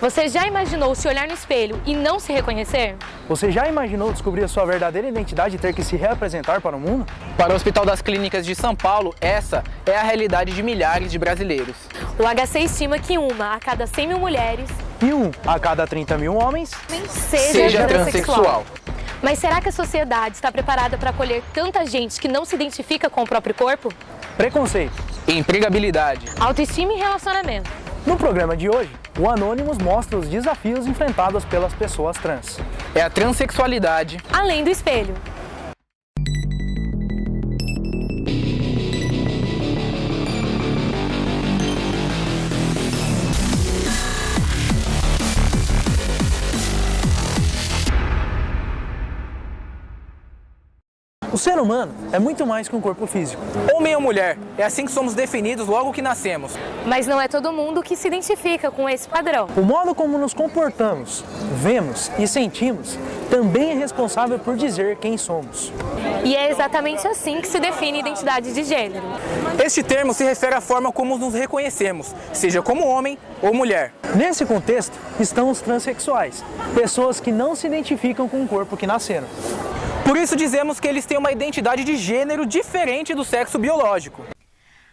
Você já imaginou se olhar no espelho e não se reconhecer? Você já imaginou descobrir a sua verdadeira identidade e ter que se reapresentar para o mundo? Para o Hospital das Clínicas de São Paulo, essa é a realidade de milhares de brasileiros. O HC estima que 1 a cada 100 mil mulheres E 1 a cada 30 mil homens seja transexual. Mas será que a sociedade está preparada para acolher tanta gente que não se identifica com o próprio corpo? Preconceito. Empregabilidade. Autoestima e relacionamento. No programa de hoje, o Anônimos mostra os desafios enfrentados pelas pessoas trans. É a transexualidade. Além do espelho. O ser humano é muito mais que um corpo físico. Homem ou mulher, é assim que somos definidos logo que nascemos. Mas não é todo mundo que se identifica com esse padrão. O modo como nos comportamos, vemos e sentimos também é responsável por dizer quem somos. E é exatamente assim que se define identidade de gênero. Este termo se refere à forma como nos reconhecemos, seja como homem ou mulher. Nesse contexto estão os transexuais, pessoas que não se identificam com o corpo que nasceram. Por isso dizemos que eles têm uma identidade de gênero diferente do sexo biológico.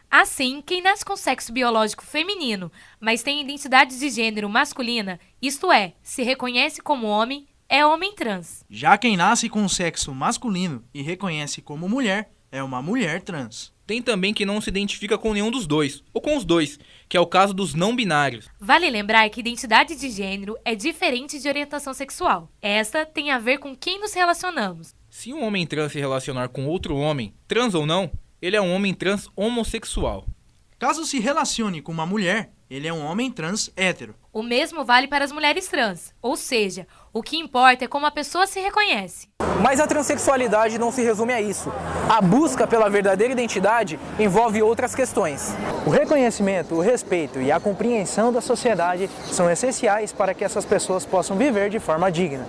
Assim, quem nasce com sexo biológico feminino, mas tem identidade de gênero masculina, isto é, se reconhece como homem, é homem trans. Já quem nasce com sexo masculino e reconhece como mulher, é uma mulher trans. Tem também quem não se identifica com nenhum dos dois, ou com os dois, que é o caso dos não binários. Vale lembrar que identidade de gênero é diferente de orientação sexual. Esta tem a ver com quem nos relacionamos. Se um homem trans se relacionar com outro homem, trans ou não, ele é um homem trans homossexual. Caso se relacione com uma mulher, ele é um homem trans hétero. O mesmo vale para as mulheres trans, ou seja, o que importa é como a pessoa se reconhece. Mas a transexualidade não se resume a isso. A busca pela verdadeira identidade envolve outras questões. O reconhecimento, o respeito e a compreensão da sociedade são essenciais para que essas pessoas possam viver de forma digna.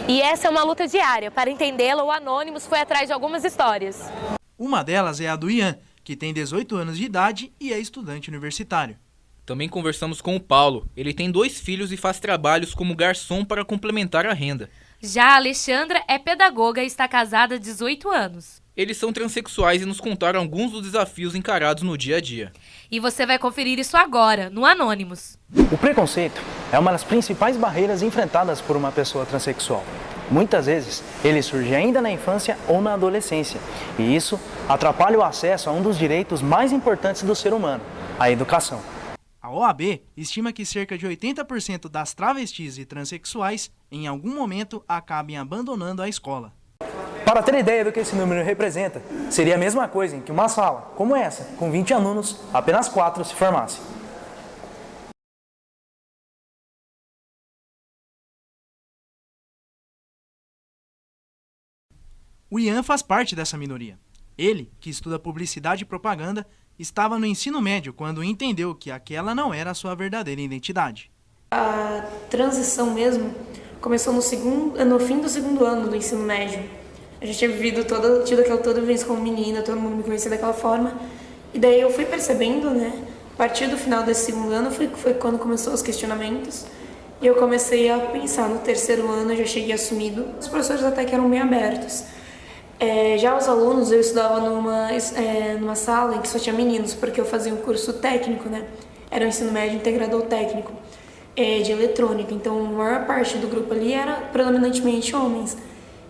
E essa é uma luta diária. Para entendê-la, o Anônimos foi atrás de algumas histórias. Uma delas é a do Ian, que tem 18 anos de idade e é estudante universitário. Também conversamos com o Paulo. Ele tem 2 filhos e faz trabalhos como garçom para complementar a renda. Já a Alexandra é pedagoga e está casada há 18 anos. Eles são transexuais e nos contaram alguns dos desafios encarados no dia a dia. E você vai conferir isso agora, no Anônimos. O preconceito é uma das principais barreiras enfrentadas por uma pessoa transexual. Muitas vezes, ele surge ainda na infância ou na adolescência, e isso atrapalha o acesso a um dos direitos mais importantes do ser humano, a educação. A OAB estima que cerca de 80% das travestis e transexuais, em algum momento, acabem abandonando a escola. Para ter ideia do que esse número representa, seria a mesma coisa em que uma sala, como essa, com 20 alunos, apenas 4 se formasse. O Ian faz parte dessa minoria. Ele, que estuda publicidade e propaganda, estava no ensino médio quando entendeu que aquela não era a sua verdadeira identidade. A transição mesmo começou no fim do segundo ano do ensino médio. A gente tinha tido toda vez como menina, todo mundo me conhecia daquela forma. E daí eu fui percebendo, né? A partir do final desse segundo ano foi quando começou os questionamentos. E eu comecei a pensar, no terceiro ano eu já cheguei assumido. Os professores até que eram bem abertos. Já os alunos, eu estudava numa sala em que só tinha meninos, porque eu fazia um curso técnico, né? Era um ensino médio integrador técnico de eletrônica. Então, a maior parte do grupo ali era predominantemente homens.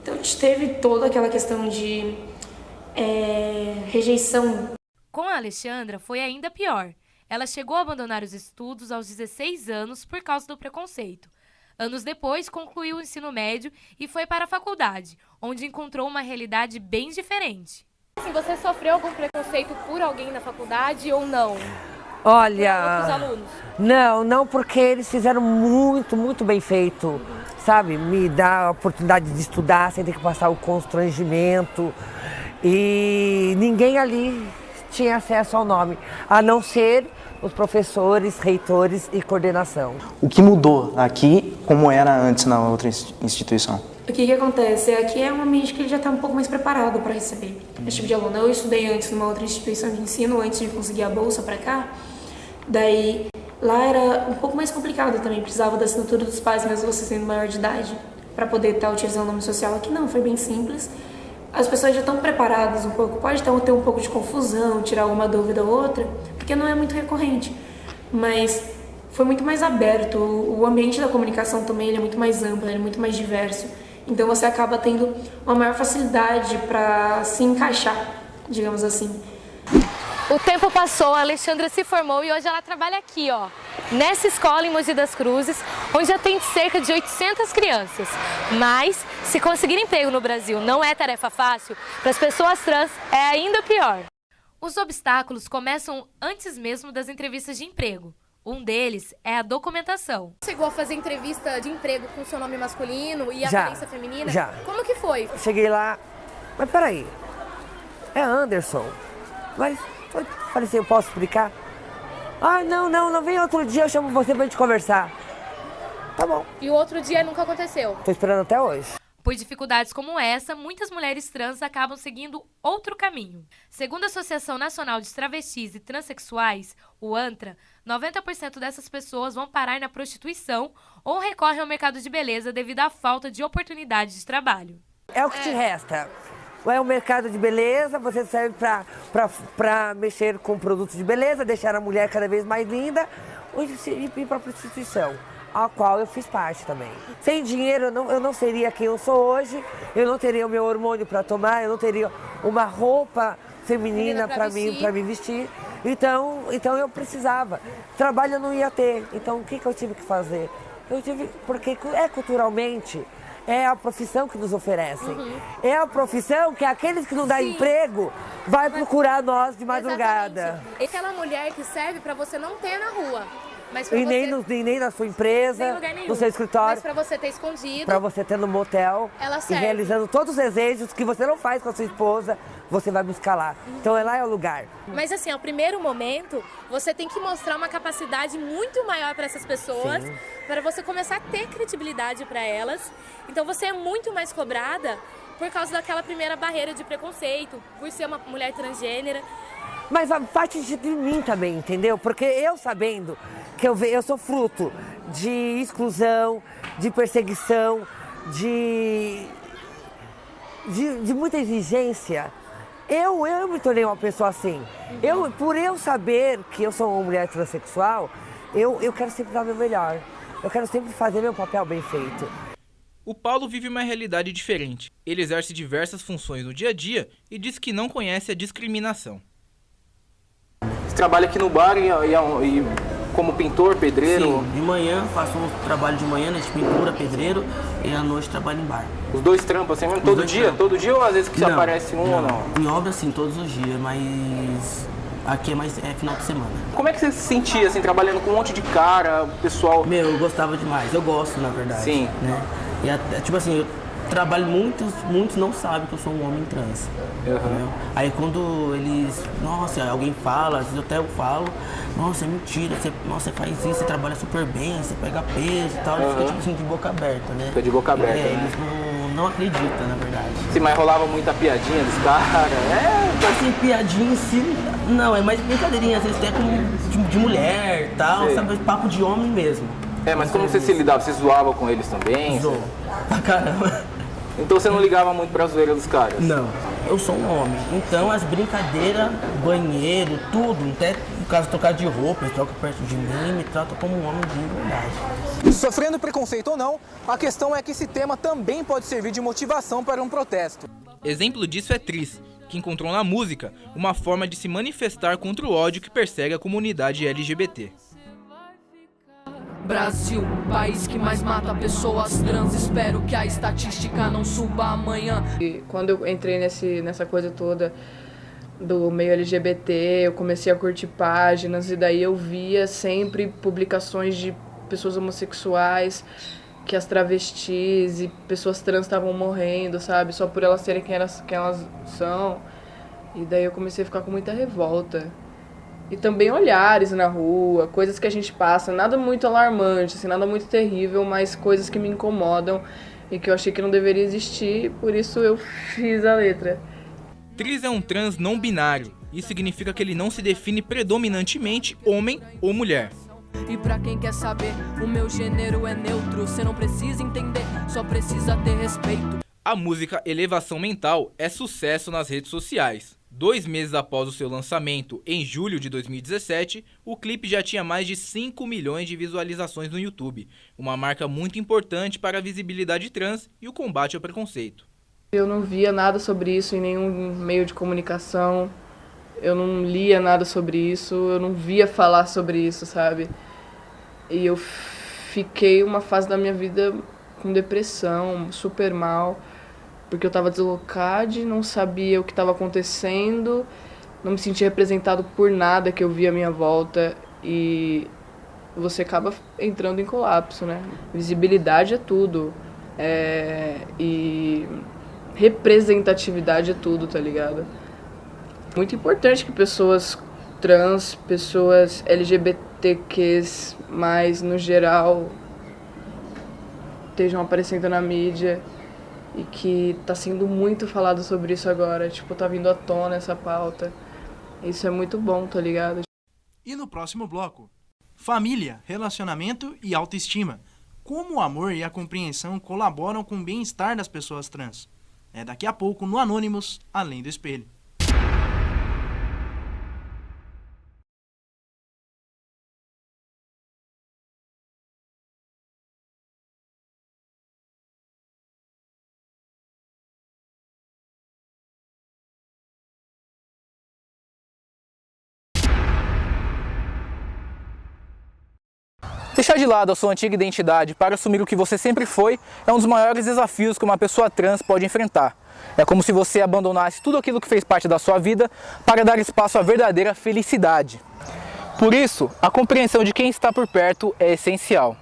Então, a gente teve toda aquela questão de rejeição. Com a Alexandra foi ainda pior. Ela chegou a abandonar os estudos aos 16 anos por causa do preconceito. Anos depois, concluiu o ensino médio e foi para a faculdade, onde encontrou uma realidade bem diferente. Assim, você sofreu algum preconceito por alguém na faculdade ou não? Olha, Por outros alunos? não, porque eles fizeram muito bem feito, sabe? Me dá a oportunidade de estudar sem ter que passar o constrangimento. E ninguém ali tinha acesso ao nome, a não ser os professores, reitores e coordenação. O que mudou aqui, como era antes na outra instituição? O que acontece? Aqui é um ambiente que ele já está um pouco mais preparado para receber esse tipo de aluno. Eu estudei antes numa outra instituição de ensino, antes de conseguir a bolsa para cá. Daí Lá era um pouco mais complicado também, precisava da assinatura dos pais, mesmo você sendo maior de idade, para poder estar utilizando o nome social. Aqui não, foi bem simples. As pessoas já estão preparadas um pouco, pode ter um pouco de confusão, tirar alguma dúvida ou outra, porque não é muito recorrente, mas foi muito mais aberto, o ambiente da comunicação também ele é muito mais amplo, ele é muito mais diverso, então você acaba tendo uma maior facilidade para se encaixar, digamos assim. O tempo passou, a Alexandra se formou e hoje ela trabalha aqui, ó, nessa escola em Mogi das Cruzes, onde atende cerca de 800 crianças. Mas, se conseguir emprego no Brasil não é tarefa fácil, para as pessoas trans é ainda pior. Os obstáculos começam antes mesmo das entrevistas de emprego. Um deles é a documentação. Chegou a fazer entrevista de emprego com seu nome masculino e aparência feminina? Já. Como que foi? Cheguei lá, mas peraí, é Anderson, mas eu falei assim, eu posso explicar? Ah, não vem outro dia, eu chamo você pra gente conversar. Tá bom. E o outro dia nunca aconteceu? Tô esperando até hoje. Por dificuldades como essa, muitas mulheres trans acabam seguindo outro caminho. Segundo a Associação Nacional de Travestis e Transsexuais, o ANTRA, 90% dessas pessoas vão parar na prostituição ou recorrem ao mercado de beleza devido à falta de oportunidades de trabalho. É o que te resta. É o mercado de beleza, você serve para mexer com produtos de beleza, deixar a mulher cada vez mais linda e ir para a prostituição, a qual eu fiz parte também. Sem dinheiro eu não seria quem eu sou hoje, eu não teria o meu hormônio para tomar, eu não teria uma roupa feminina para me vestir. Então eu precisava. Trabalho eu não ia ter. Então o que eu tive que fazer? Porque culturalmente é a profissão que nos oferecem. É a profissão que aqueles que não dão emprego vai procurar nós de madrugada. Exatamente. Aquela mulher que serve para você não ter na rua. Mas e nem na sua empresa, no seu escritório. Mas para você ter escondido. Para você ter no motel. Ela serve. E realizando todos os desejos que você não faz com a sua esposa, você vai buscar lá. Então lá é o lugar. Mas assim, ao primeiro momento, você tem que mostrar uma capacidade muito maior para essas pessoas, para você começar a ter credibilidade para elas. Então você é muito mais cobrada por causa daquela primeira barreira de preconceito, por ser uma mulher transgênera. Mas a parte de mim também, entendeu? Porque eu sabendo que eu sou fruto de exclusão, de perseguição, de muita exigência, eu me tornei uma pessoa assim. Por eu saber que eu sou uma mulher transexual, eu quero sempre dar o meu melhor. Eu quero sempre fazer meu papel bem feito. O Paulo vive uma realidade diferente. Ele exerce diversas funções no dia a dia e diz que não conhece a discriminação. Você trabalha aqui no bar e como pintor, pedreiro? Sim, de manhã faço um trabalho de manhã, né, de pintura, pedreiro, e à noite trabalho em bar. Os dois trampos assim mesmo? Todo dia? Todo dia ou às vezes que aparece um ou não? Em obra sim, todos os dias, mas aqui é final de semana. Como é que você se sentia assim, trabalhando com um monte de cara, o pessoal? Eu gostava demais, eu gosto na verdade. Sim. Né? E tipo assim, eu trabalho, muitos não sabem que eu sou um homem trans. Aí quando eles, nossa, alguém fala, às vezes até eu falo, nossa, é mentira, você faz isso, você trabalha super bem, você pega peso e tal, eles ficam tipo assim de boca aberta, né? Fica de boca aberta. Eles não acreditam, na verdade. Sim, mas rolava muita piadinha dos caras, Assim, piadinha em si, não, é mais brincadeirinha, às vezes até com de mulher e tal, sabe, papo de homem mesmo. Mas como você se lidava? Você zoava com eles também? Zoou, pra caramba. Então você não ligava muito pra zoeira dos caras? Não, eu sou um homem, então as brincadeiras, banheiro, tudo, até no caso de trocar de roupa, eles trocam perto de mim, me tratam como um homem de verdade. Sofrendo preconceito ou não, a questão é que esse tema também pode servir de motivação para um protesto. Exemplo disso é Tris, que encontrou na música uma forma de se manifestar contra o ódio que persegue a comunidade LGBT. Brasil, país que mais mata pessoas trans, espero que a estatística não suba amanhã. E quando eu entrei nessa coisa toda do meio LGBT, eu comecei a curtir páginas e daí eu via sempre publicações de pessoas homossexuais, que as travestis e pessoas trans estavam morrendo, sabe? Só por elas serem quem elas são. E daí eu comecei a ficar com muita revolta. E também olhares na rua, coisas que a gente passa, nada muito alarmante, assim, nada muito terrível, mas coisas que me incomodam e que eu achei que não deveria existir, por isso eu fiz a letra. Tris é um trans não binário. Isso significa que ele não se define predominantemente homem ou mulher. E pra quem quer saber, o meu gênero é neutro. Cê não precisa entender, só precisa ter respeito. A música Elevação Mental é sucesso nas redes sociais. 2 meses após o seu lançamento, em julho de 2017, o clipe já tinha mais de 5 milhões de visualizações no YouTube, uma marca muito importante para a visibilidade trans e o combate ao preconceito. Eu não via nada sobre isso em nenhum meio de comunicação, eu não lia nada sobre isso, eu não via falar sobre isso, sabe? E eu fiquei uma fase da minha vida com depressão, super mal, porque eu estava deslocada, não sabia o que estava acontecendo, não me sentia representado por nada que eu via à minha volta e você acaba entrando em colapso, né? Visibilidade é tudo, e representatividade é tudo, tá ligado? Muito importante que pessoas trans, pessoas LGBTQs+, no geral, estejam aparecendo na mídia e que tá sendo muito falado sobre isso agora, tipo, tá vindo à tona essa pauta. Isso é muito bom, tá ligado? E no próximo bloco, família, relacionamento e autoestima. Como o amor e a compreensão colaboram com o bem-estar das pessoas trans. É daqui a pouco no Anônimos, Além do Espelho. Deixar de lado a sua antiga identidade para assumir o que você sempre foi é um dos maiores desafios que uma pessoa trans pode enfrentar. É como se você abandonasse tudo aquilo que fez parte da sua vida para dar espaço à verdadeira felicidade. Por isso, a compreensão de quem está por perto é essencial.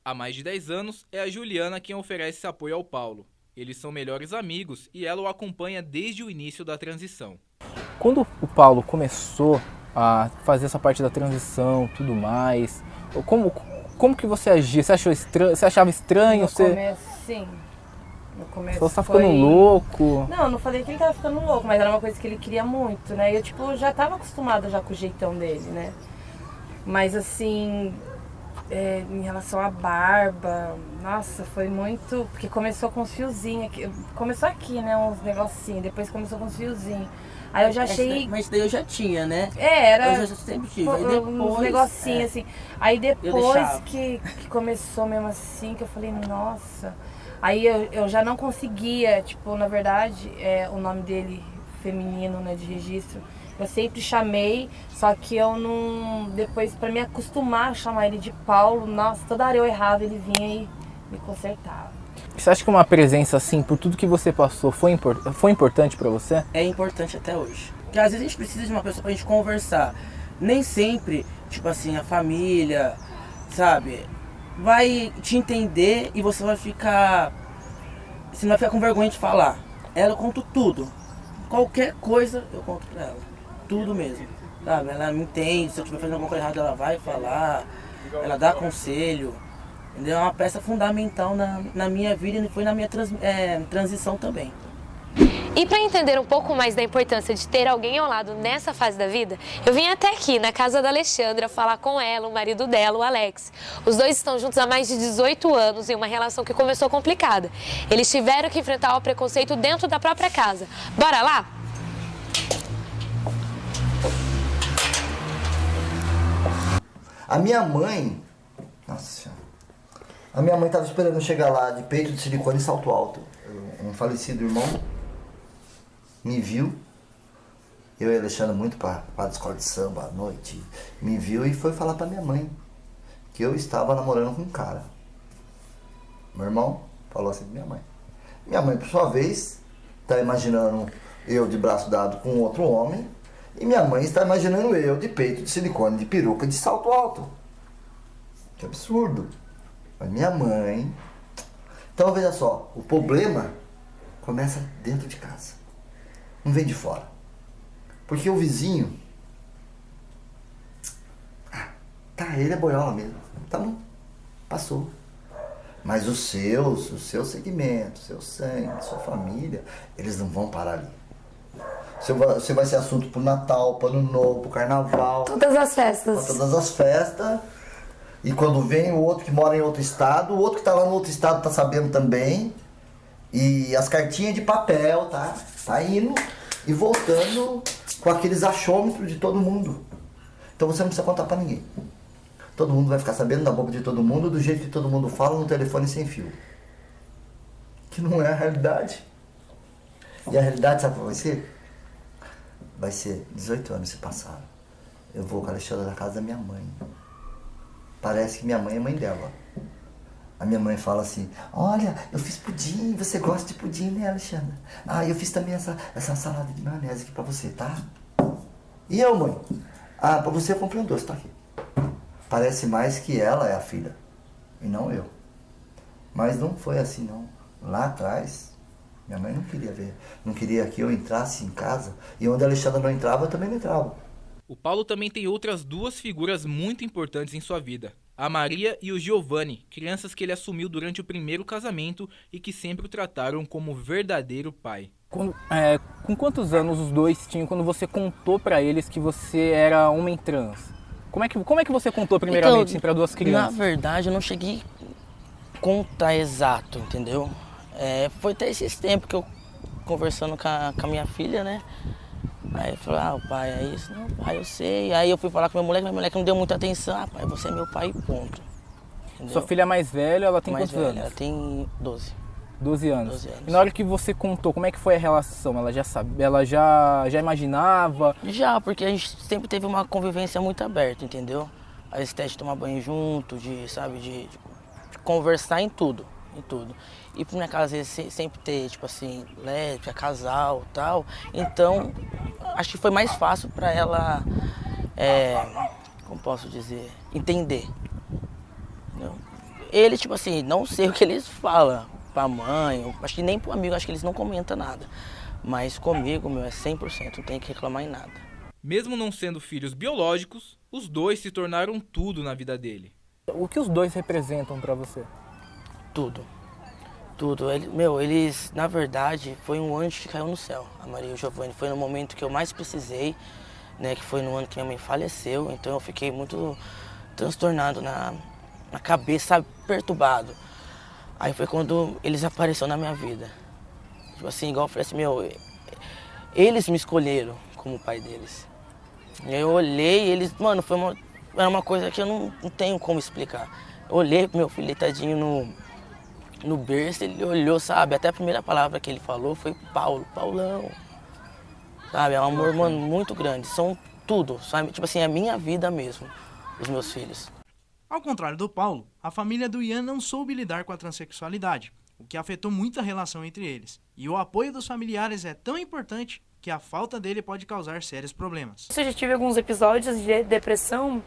Há mais de 10 anos, é a Juliana quem oferece esse apoio ao Paulo. Eles são melhores amigos e ela o acompanha desde o início da transição. Quando o Paulo começou a fazer essa parte da transição, tudo mais, como que você agia? Você achou estranho? Você achava estranho? No começo, sim. No começo você tá ficando louco? Não, não falei que ele tava ficando louco, mas era uma coisa que ele queria muito, né? E eu, tipo, já tava acostumada já com o jeitão dele, né? Mas, assim, em relação à barba, nossa, foi muito... Porque começou com uns fiozinhos aqui. Começou aqui, né? Uns negocinhos. Depois começou com uns fiozinhos. Aí eu já achei... Mas daí eu já tinha, né? Era... Eu já sempre tive. Aí depois, uns negocinhos, assim. Aí depois que começou mesmo assim, que eu falei, nossa... Aí eu já não conseguia, tipo, na verdade, o nome dele feminino, né, de registro, eu sempre chamei, só que eu não... Depois, pra me acostumar a chamar ele de Paulo, nossa, toda hora eu errava, ele vinha e me consertava. Você acha que uma presença assim, por tudo que você passou, foi importante pra você? É importante até hoje. Porque às vezes a gente precisa de uma pessoa pra gente conversar. Nem sempre, tipo assim, a família, sabe, vai te entender e você vai ficar... Você não vai ficar com vergonha de falar. Ela eu conto tudo. Qualquer coisa eu conto pra ela. Tudo mesmo. Sabe? Ela me entende, se eu estiver fazendo alguma coisa errada ela vai falar. Ela dá conselho. Entendeu? É uma peça fundamental na minha vida e foi na minha transição também. E para entender um pouco mais da importância de ter alguém ao lado nessa fase da vida, eu vim até aqui na casa da Alexandra falar com ela, o marido dela, o Alex. Os dois estão juntos há mais de 18 anos em uma relação que começou complicada. Eles tiveram que enfrentar o preconceito dentro da própria casa. Bora lá? A minha mãe... Nossa Senhora. A minha mãe estava esperando eu chegar lá de peito de silicone e salto alto. Um falecido irmão me viu, eu e a Alexandra muito para a escola de samba à noite, me viu e foi falar para minha mãe que eu estava namorando com um cara. Meu irmão falou assim pra minha mãe. Minha mãe, por sua vez, está imaginando eu de braço dado com outro homem e minha mãe está imaginando eu de peito de silicone, de peruca, de salto alto. Que absurdo. Mas minha mãe... Então veja só, o problema começa dentro de casa. Não vem de fora. Porque o vizinho... ele é boiola mesmo. Tá bom, passou. Mas os seus segmentos, seu sangue, sua família, eles não vão parar ali. Você vai ser assunto pro Natal, pro Ano Novo, pro Carnaval. Todas as festas. Todas as festas. E quando vem o outro que mora em outro estado, o outro que tá lá no outro estado tá sabendo também. E as cartinhas de papel, tá indo e voltando com aqueles achômetros de todo mundo. Então você não precisa contar pra ninguém. Todo mundo vai ficar sabendo da boca de todo mundo, do jeito que todo mundo fala, no telefone sem fio. Que não é a realidade. E a realidade, sabe qual vai ser? Vai ser 18 anos se passaram. Eu vou com a Alexandra na casa da minha mãe. Parece que minha mãe é mãe dela. A minha mãe fala assim, olha, eu fiz pudim, você gosta de pudim, né, Alexandra? Eu fiz também essa salada de maionese aqui pra você, tá? E eu, mãe? Pra você eu comprei um doce, tá aqui. Parece mais que ela é a filha, e não eu. Mas não foi assim, não. Lá atrás, minha mãe não queria ver, não queria que eu entrasse em casa, e onde a Alexandra não entrava, eu também não entrava. O Paulo também tem outras duas figuras muito importantes em sua vida. A Maria e o Giovanni, crianças que ele assumiu durante o primeiro casamento e que sempre o trataram como verdadeiro pai. Com quantos anos os dois tinham quando você contou pra eles que você era homem trans? Como é que você contou primeiramente assim, para duas crianças? Na verdade, eu não cheguei a contar exato, entendeu? Foi até esses tempos que eu conversando com a minha filha, né? Aí eu falei, o pai é isso? Não, pai, eu sei. Aí eu fui falar com minha moleque não deu muita atenção. Pai, você é meu pai, ponto. Entendeu? Sua filha mais velha, ela tem quantos anos? Ela tem 12. 12 anos. 12 anos. E na hora que você contou, como é que foi a relação? Ela já sabia, ela já imaginava? Já, porque a gente sempre teve uma convivência muito aberta, entendeu? A estética de tomar banho junto, de conversar em tudo. E por minha casa, às vezes, sempre ter, tipo assim, lésbica, casal e tal. Então, acho que foi mais fácil pra ela, como posso dizer, entender. Entendeu? Ele, tipo assim, não sei o que eles falam pra mãe, acho que nem pro amigo, acho que eles não comentam nada. Mas comigo, é 100%, não tem que reclamar em nada. Mesmo não sendo filhos biológicos, os dois se tornaram tudo na vida dele. O que os dois representam pra você? Tudo. Eles, na verdade, foi um anjo que caiu no céu. A Maria e o Giovanni foi no momento que eu mais precisei, né? Que foi no ano que minha mãe faleceu. Então eu fiquei muito transtornado na cabeça, sabe? Perturbado. Aí foi quando eles apareceram na minha vida. Tipo assim, igual eu falei assim, eles me escolheram como pai deles. Eu olhei, eles, era uma coisa que eu não tenho como explicar. Eu olhei pro meu filho deitadinho no berço, ele olhou, sabe? Até a primeira palavra que ele falou foi Paulão. Sabe? É um amor, muito grande. São tudo, sabe? Tipo assim, é a minha vida mesmo, os meus filhos. Ao contrário do Paulo, a família do Ian não soube lidar com a transexualidade, o que afetou muito a relação entre eles. E o apoio dos familiares é tão importante que a falta dele pode causar sérios problemas. Eu já tive alguns episódios de depressão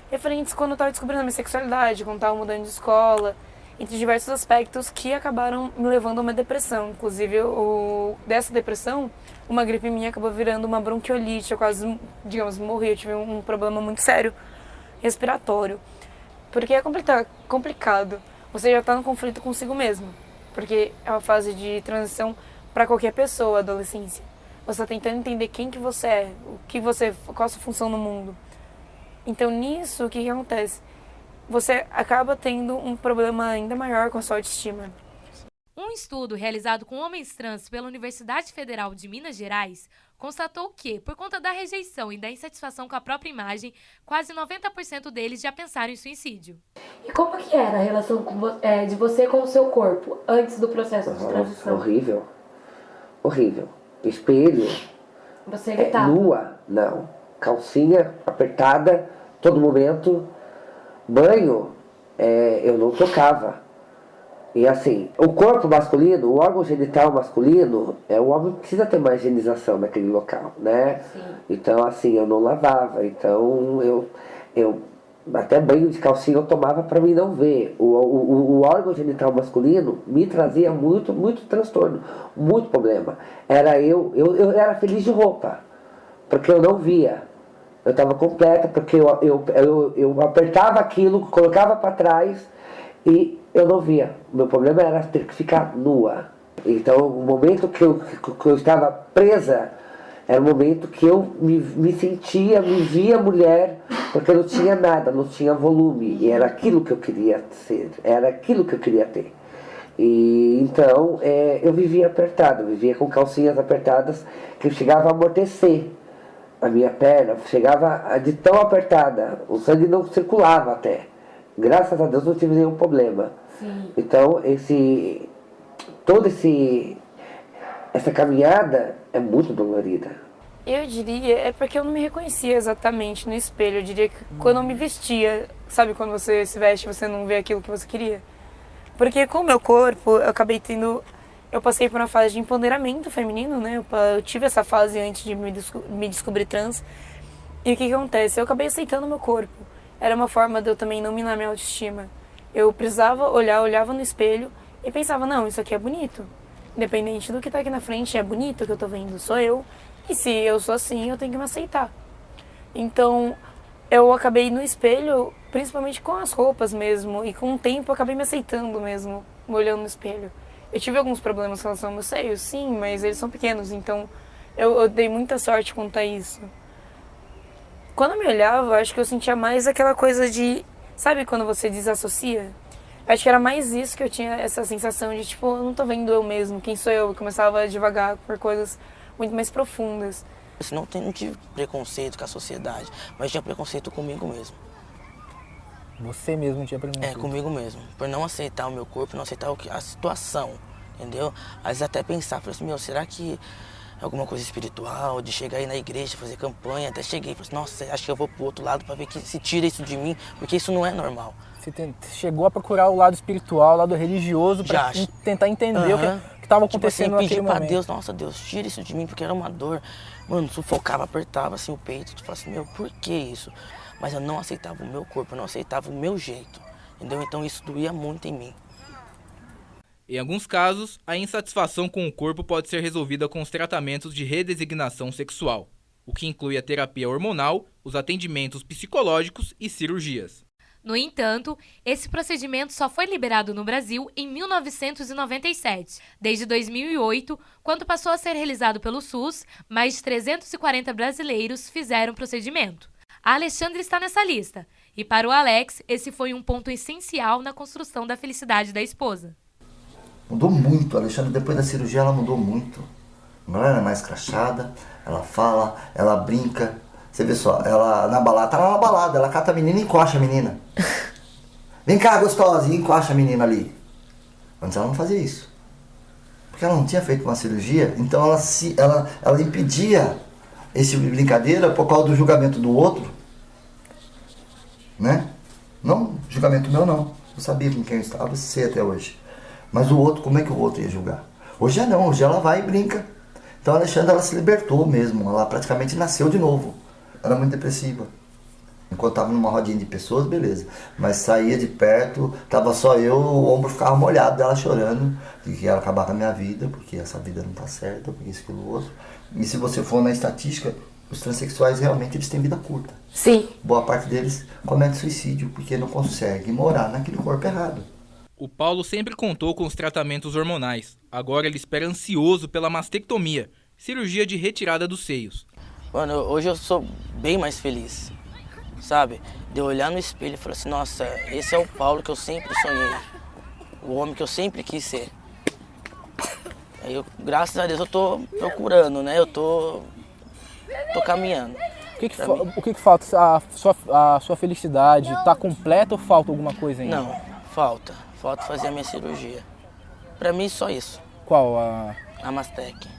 referentes quando eu estava descobrindo a minha sexualidade, quando estava mudando de escola, entre diversos aspectos que acabaram me levando a uma depressão. Inclusive, dessa depressão, uma gripe minha acabou virando uma bronquiolite, eu quase, morri, eu tive um problema muito sério respiratório. Porque é complicado, você já está no conflito consigo mesmo, porque é uma fase de transição para qualquer pessoa, adolescência. Você está tentando entender quem que você é, qual a sua função no mundo. Então, nisso, o que acontece? Você acaba tendo um problema ainda maior com a sua autoestima. Um estudo realizado com homens trans pela Universidade Federal de Minas Gerais constatou que, por conta da rejeição e da insatisfação com a própria imagem, quase 90% deles já pensaram em suicídio. E como que era a relação de você com o seu corpo antes do processo de transição? Horrível. Espelho. Você evitava? Nua, não. Calcinha apertada, todo momento. Banho, eu não tocava. E assim, o corpo masculino, o órgão genital masculino, o homem precisa ter mais higienização naquele local, né? Sim. Então assim, eu não lavava, então eu até banho de calcinha eu tomava para mim não ver. O órgão genital masculino me trazia muito transtorno, muito problema. Eu era feliz de roupa, porque eu não via. Eu estava completa, porque eu apertava aquilo, colocava para trás e eu não via. O meu problema era ter que ficar nua. Então, o momento que eu estava presa, era o momento que eu me sentia, me via mulher, Porque não tinha nada, não tinha volume. E era aquilo que eu queria ser, era aquilo que eu queria ter. E então eu vivia apertado, vivia com calcinhas apertadas que chegava a amortecer a minha perna, chegava de tão apertada, o sangue não circulava até. Graças a Deus não tive nenhum problema. Sim. Então toda essa caminhada é muito dolorida. Eu diria, é porque eu não me reconhecia exatamente no espelho. Eu diria que quando eu me vestia, sabe quando você se veste você não vê aquilo que você queria? Porque com o meu corpo, eu acabei eu passei por uma fase de empoderamento feminino, né? Eu tive essa fase antes de me descobrir trans. E o que acontece? Eu acabei aceitando o meu corpo. Era uma forma de eu também não minar minha autoestima. Eu precisava olhava no espelho e pensava, não, isso aqui é bonito. Independente do que tá aqui na frente, é bonito o que eu tô vendo, sou eu. E se eu sou assim, eu tenho que me aceitar. Então, eu acabei no espelho, principalmente com as roupas mesmo, e com o tempo eu acabei me aceitando mesmo, me olhando no espelho. Eu tive alguns problemas em relação ao meu seio, sim, mas eles são pequenos, então eu dei muita sorte quanto a isso. Quando eu me olhava, eu acho que eu sentia mais aquela coisa de, sabe quando você desassocia? Acho que era mais isso que eu tinha, essa sensação de tipo, eu não tô vendo eu mesmo, quem sou eu? Eu começava a devagar por coisas muito mais profundas. Não tive preconceito com a sociedade, mas tinha preconceito comigo mesmo. Você mesmo tinha preconceito? É, comigo mesmo. Por não aceitar o meu corpo, não aceitar a situação, entendeu? Às vezes até pensar, falei assim, será que é alguma coisa espiritual, de chegar aí na igreja, fazer campanha? Até cheguei e falei assim, nossa, acho que eu vou pro outro lado pra ver que se tira isso de mim, porque isso não é normal. Você chegou a procurar o lado espiritual, o lado religioso, pra tentar entender o que estava acontecendo naquele momento. Pra Deus, nossa, Deus, tira isso de mim, porque era uma dor. Mano, sufocava, apertava assim o peito. Tu fala assim, por que isso? Mas eu não aceitava o meu corpo, eu não aceitava o meu jeito, entendeu? Então isso doía muito em mim. Em alguns casos, a insatisfação com o corpo pode ser resolvida com os tratamentos de redesignação sexual, o que inclui a terapia hormonal, os atendimentos psicológicos e cirurgias. No entanto, esse procedimento só foi liberado no Brasil em 1997. Desde 2008, quando passou a ser realizado pelo SUS, mais de 340 brasileiros fizeram o procedimento. A Alexandra está nessa lista, e para o Alex, esse foi um ponto essencial na construção da felicidade da esposa. Mudou muito, a Alexandra depois da cirurgia ela mudou muito. Agora ela é mais crachada, ela fala, ela brinca. Você vê só, ela na balada, tá lá na balada, ela cata a menina e encoxa a menina. Vem cá, gostosa, e encoxa a menina ali. Antes ela não fazia isso. Porque ela não tinha feito uma cirurgia, então ela impedia esse tipo de brincadeira por causa do julgamento do outro. Né? Não, julgamento meu não. Eu sabia com quem eu estava, sei até hoje. Mas o outro, como é que o outro ia julgar? Hoje não, hoje ela vai e brinca. Então a Alexandra ela se libertou mesmo, ela praticamente nasceu de novo. Era muito depressiva. Enquanto estava numa rodinha de pessoas, beleza. Mas saía de perto, tava só eu, o ombro ficava molhado dela chorando, de que ela acabar com a minha vida, porque essa vida não tá certa, porque isso, aquilo, outro. E se você for na estatística, os transexuais realmente eles têm vida curta. Sim. Boa parte deles comete suicídio, porque não consegue morar naquele corpo errado. O Paulo sempre contou com os tratamentos hormonais. Agora ele espera ansioso pela mastectomia, cirurgia de retirada dos seios. Mano, hoje eu sou bem mais feliz, sabe? De eu olhar no espelho e falar assim, nossa, esse é o Paulo que eu sempre sonhei. O homem que eu sempre quis ser. Aí graças a Deus eu tô procurando, né? Eu tô caminhando. O que falta? A sua felicidade tá completa ou falta alguma coisa ainda? Não, falta. Falta fazer a minha cirurgia. Pra mim, só isso. Qual? A Mastec.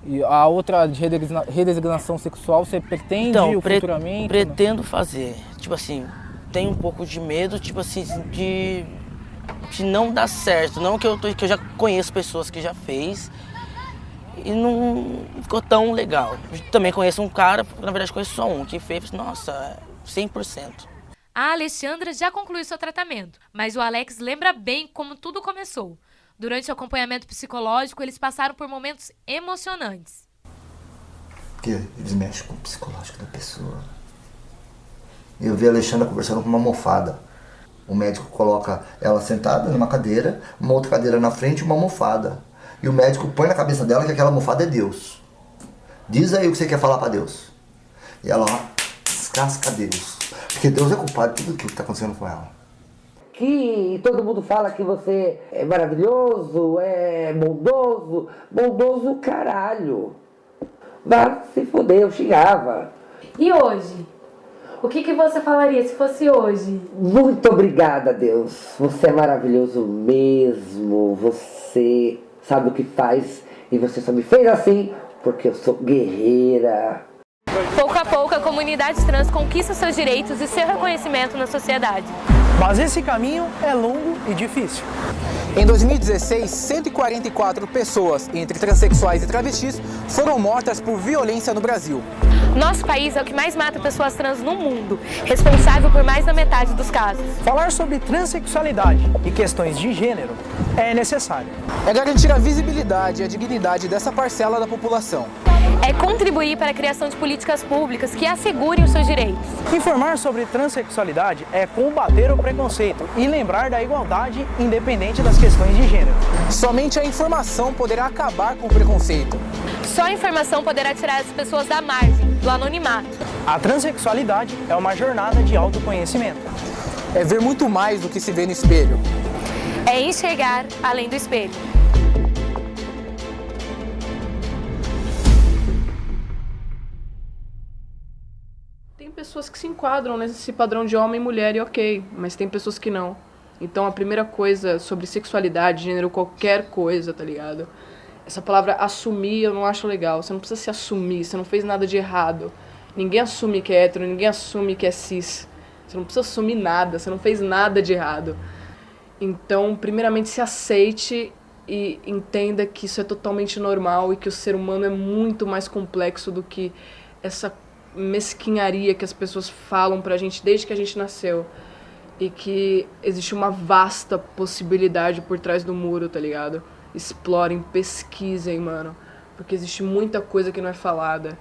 E a outra de redesignação sexual, você pretende então, futuramente? Pretendo fazer. Tipo assim, tenho um pouco de medo, tipo assim, de não dar certo. Não que eu já conheço pessoas que já fez e não ficou tão legal. Também conheço um cara, na verdade conheço só um, que fez, nossa, 100%. A Alexandra já concluiu seu tratamento, mas o Alex lembra bem como tudo começou. Durante o acompanhamento psicológico, eles passaram por momentos emocionantes. Porque eles mexem com o psicológico da pessoa. Eu vi a Alexandra conversando com uma almofada. O médico coloca ela sentada numa cadeira, uma outra cadeira na frente e uma almofada. E o médico põe na cabeça dela que aquela almofada é Deus. Diz aí o que você quer falar pra Deus. E ela descasca Deus. Porque Deus é culpado de tudo aquilo que está acontecendo com ela. Que todo mundo fala que você é maravilhoso, é bondoso. Bondoso, caralho. Mas se fuder, eu xingava. E hoje? O que você falaria se fosse hoje? Muito obrigada, Deus. Você é maravilhoso mesmo. Você sabe o que faz e você só me fez assim porque eu sou guerreira. Pouco a pouco, a comunidade trans conquista seus direitos e seu reconhecimento na sociedade. Mas esse caminho é longo e difícil. Em 2016, 144 pessoas, entre transexuais e travestis, foram mortas por violência no Brasil. Nosso país é o que mais mata pessoas trans no mundo, responsável por mais da metade dos casos. Falar sobre transexualidade e questões de gênero é necessário. É garantir a visibilidade e a dignidade dessa parcela da população. É contribuir para a criação de políticas públicas que assegurem os seus direitos. Informar sobre transexualidade é combater o preconceito e lembrar da igualdade independente das questões de gênero. Somente a informação poderá acabar com o preconceito. Só a informação poderá tirar as pessoas da margem, do anonimato. A transexualidade é uma jornada de autoconhecimento. É ver muito mais do que se vê no espelho. É enxergar além do espelho. Tem pessoas que se enquadram nesse padrão de homem e mulher e ok, mas tem pessoas que não. Então a primeira coisa sobre sexualidade, gênero, qualquer coisa, tá ligado? Essa palavra assumir eu não acho legal. Você não precisa se assumir, você não fez nada de errado. Ninguém assume que é hétero, ninguém assume que é cis. Você não precisa assumir nada, você não fez nada de errado. Então, primeiramente, se aceite e entenda que isso é totalmente normal e que o ser humano é muito mais complexo do que essa mesquinharia que as pessoas falam pra gente desde que a gente nasceu. E que existe uma vasta possibilidade por trás do muro, tá ligado? Explorem, pesquisem, mano. Porque existe muita coisa que não é falada.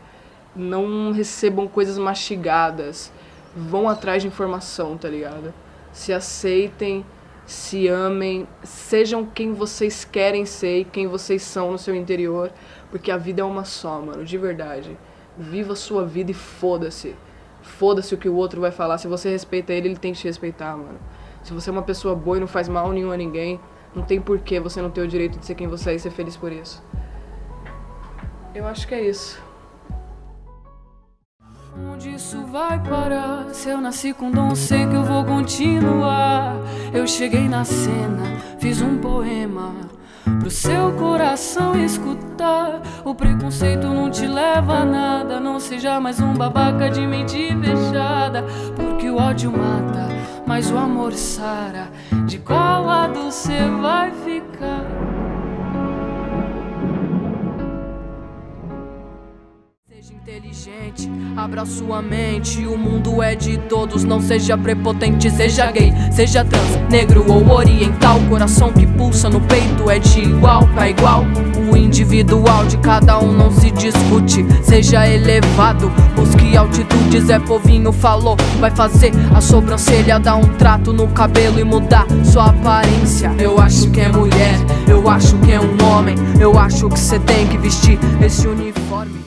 Não recebam coisas mastigadas. Vão atrás de informação, tá ligado? Se aceitem, se amem, sejam quem vocês querem ser e quem vocês são no seu interior. Porque a vida é uma só, mano, de verdade. Viva a sua vida e foda-se. Foda-se o que o outro vai falar. Se você respeita ele, ele tem que te respeitar, mano. Se você é uma pessoa boa e não faz mal nenhum a ninguém, não tem porquê você não ter o direito de ser quem você é e ser feliz por isso. Eu acho que é isso. Onde isso vai parar? Se eu nasci com dom, sei que eu vou continuar. Eu cheguei na cena, fiz um poema pro seu coração escutar. O preconceito não te leva a nada. Não seja mais um babaca de mente fechada. Porque o ódio mata, mas o amor sara. De qual lado cê vai ficar? Seja inteligente, abra sua mente. O mundo é de todos, não seja prepotente. Seja gay, seja trans, negro ou oriental. O coração que pulsa no peito é de igual pra igual. O individual de cada um não se discute. Seja elevado, busque altitudes. É povinho falou, vai fazer a sobrancelha, dar um trato no cabelo e mudar sua aparência. Eu acho que é mulher, eu acho que é um homem. Eu acho que cê tem que vestir esse uniforme.